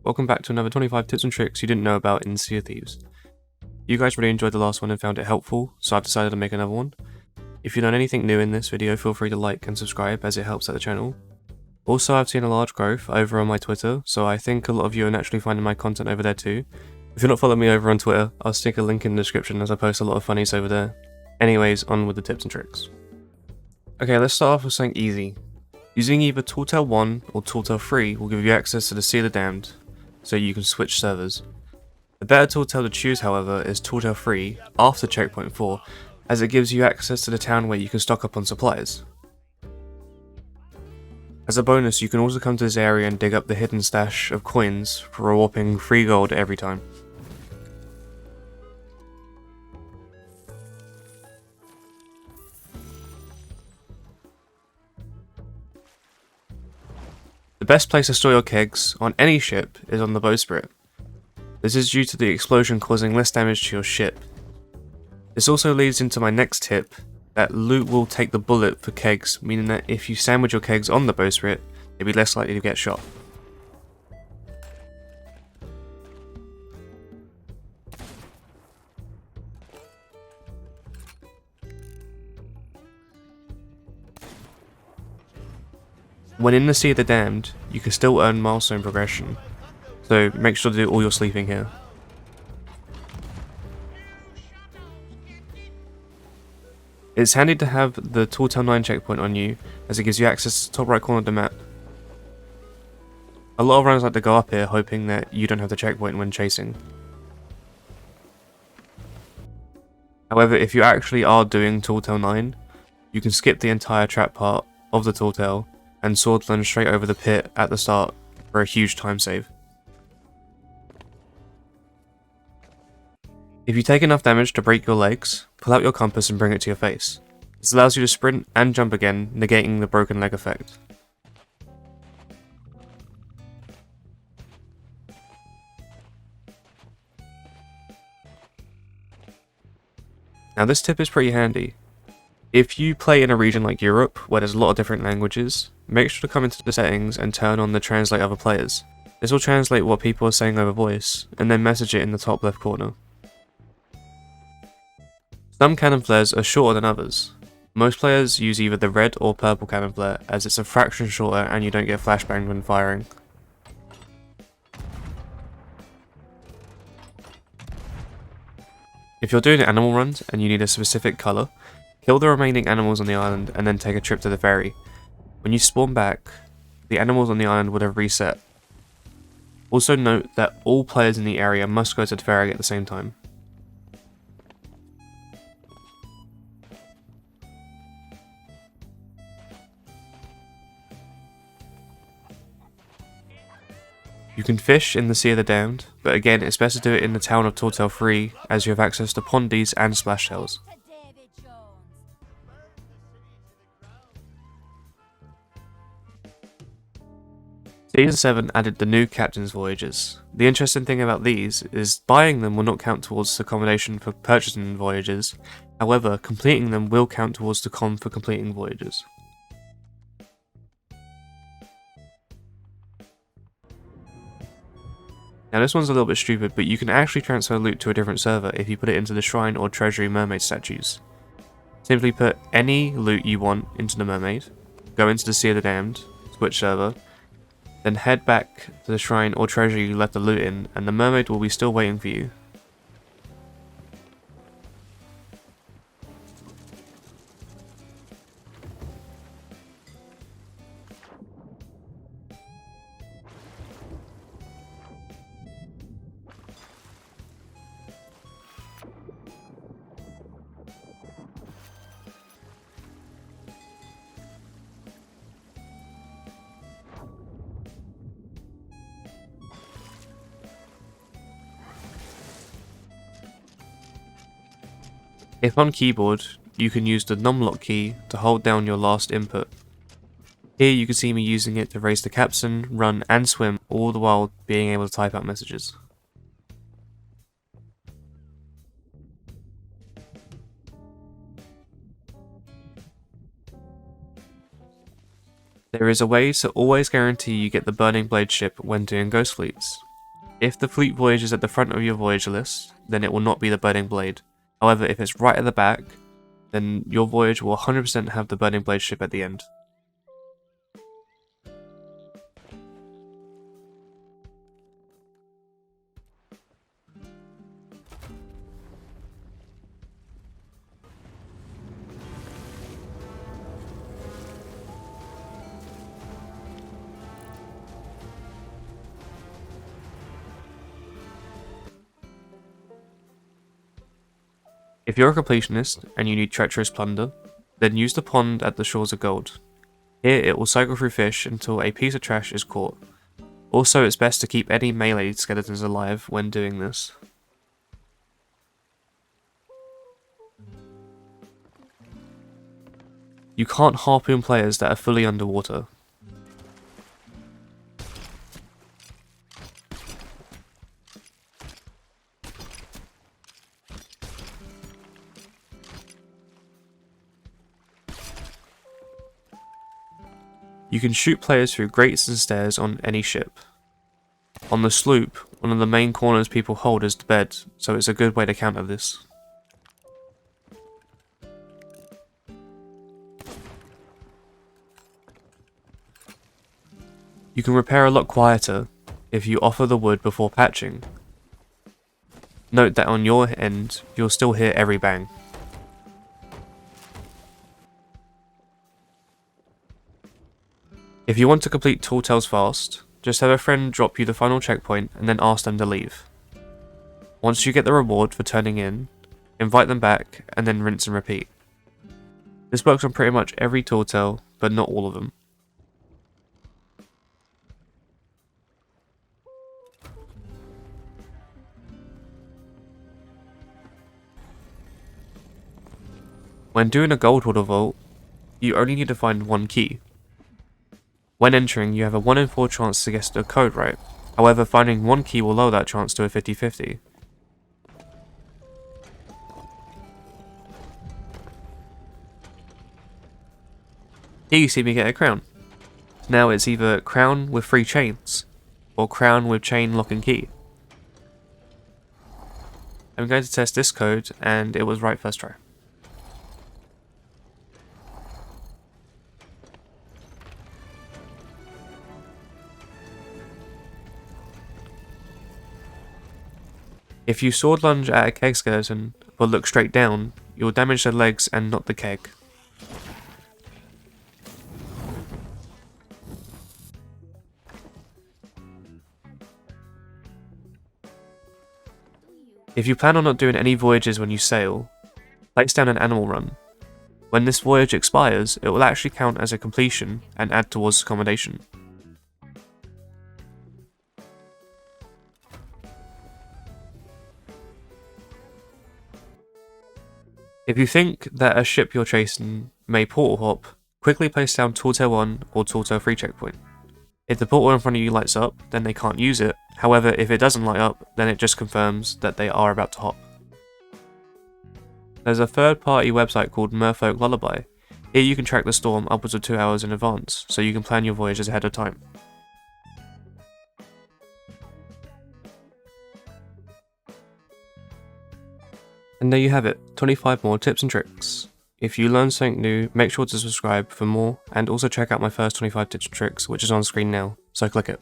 Welcome back to another 25 tips and tricks you didn't know about in Sea of Thieves. You guys really enjoyed the last one and found it helpful, so I've decided to make another one. If you learn anything new in this video, feel free to like and subscribe as it helps out the channel. Also, I've seen a large growth over on my Twitter, so I think a lot of you are naturally finding my content over there too. If you're not following me over on Twitter, I'll stick a link in the description as I post a lot of funnies over there. Anyways, on with the tips and tricks. Okay, let's start off with something easy. Using either Tooltail 1 or Tooltail 3 will give you access to the Sea of the Damned, so you can switch servers. The better Tooltail to choose, however, is Tooltail 3 after Checkpoint 4, as it gives you access to the town where you can stock up on supplies. As a bonus, you can also come to this area and dig up the hidden stash of coins for a whopping 3 gold every time. The best place to store your kegs on any ship is on the bowsprit. This is due to the explosion causing less damage to your ship. This also leads into my next tip, that loot will take the bullet for kegs, meaning that if you sandwich your kegs on the bowsprit, they'll be less likely to get shot. When in the Sea of the Damned, you can still earn Milestone Progression, so make sure to do all your sleeping here. It's handy to have the TT9 checkpoint on you, as it gives you access to the top right corner of the map. A lot of runners like to go up here hoping that you don't have the checkpoint when chasing. However, if you actually are doing Tooltail 9, you can skip the entire trap part of the Tooltail and sword lunge straight over the pit at the start for a huge time save. If you take enough damage to break your legs, pull out your compass and bring it to your face. This allows you to sprint and jump again, negating the broken leg effect. Now this tip is pretty handy. If you play in a region like Europe, where there's a lot of different languages, make sure to come into the settings and turn on the translate other players. This will translate what people are saying over voice, and then message it in the top left corner. Some cannon flares are shorter than others. Most players use either the red or purple cannon flare, as it's a fraction shorter and you don't get flashbanged when firing. If you're doing animal runs and you need a specific colour, kill the remaining animals on the island and then take a trip to the ferry. When you spawn back, the animals on the island would have reset. Also note that all players in the area must go to the ferry at the same time. You can fish in the Sea of the Damned, but again it's best to do it in the town of Tooltail 3 as you have access to pondies and splashtails. Season 7 added the new Captain's Voyages. The interesting thing about these is buying them will not count towards the accommodation for purchasing voyages, however completing them will count towards the comm for completing voyages. Now this one's a little bit stupid, but you can actually transfer loot to a different server if you put it into the shrine or treasury mermaid statues. Simply put any loot you want into the mermaid, go into the Sea of the Damned, switch server, then head back to the shrine or treasury you left the loot in, and the mermaid will be still waiting for you. If on keyboard, you can use the Numlock key to hold down your last input. Here you can see me using it to raise the capstan, run and swim, all the while being able to type out messages. There is a way to always guarantee you get the Burning Blade ship when doing ghost fleets. If the fleet voyage is at the front of your voyage list, then it will not be the Burning Blade. However, if it's right at the back, then your voyage will 100% have the Burning Blade ship at the end. If you're a completionist and you need Treacherous Plunder, then use the pond at the Shores of Gold. Here it will cycle through fish until a piece of trash is caught. Also, it's best to keep any melee skeletons alive when doing this. You can't harpoon players that are fully underwater. You can shoot players through grates and stairs on any ship. On the sloop, one of the main corners people hold is the bed, so it's a good way to counter this. You can repair a lot quieter if you offer the wood before patching. Note that on your end, you'll still hear every bang. If you want to complete Tall Tales fast, just have a friend drop you the final checkpoint and then ask them to leave. Once you get the reward for turning in, invite them back and then rinse and repeat. This works on pretty much every Tall Tale, but not all of them. When doing a gold hoarder vault, you only need to find one key. When entering, you have a 1 in 4 chance to guess the code right. However, finding one key will lower that chance to a 50-50. Here you see me get a crown. Now it's either crown with 3 chains, or crown with chain, lock and key. I'm going to test this code, and it was right first try. If you sword lunge at a keg skeleton, but look straight down, you will damage the legs and not the keg. If you plan on not doing any voyages when you sail, place down an animal run. When this voyage expires, it will actually count as a completion and add towards Commendation. If you think that a ship you're chasing may portal hop, quickly place down Tall Tale 1 or Tall Tale 3 checkpoint. If the portal in front of you lights up, then they can't use it. However, if it doesn't light up, then it just confirms that they are about to hop. There's a third-party website called Merfolk Lullaby. Here you can track the storm upwards of 2 hours in advance, so you can plan your voyages ahead of time. And there you have it, 25 more tips and tricks. If you learned something new, make sure to subscribe for more, and also check out my first 25 tips and tricks, which is on screen now, so click it.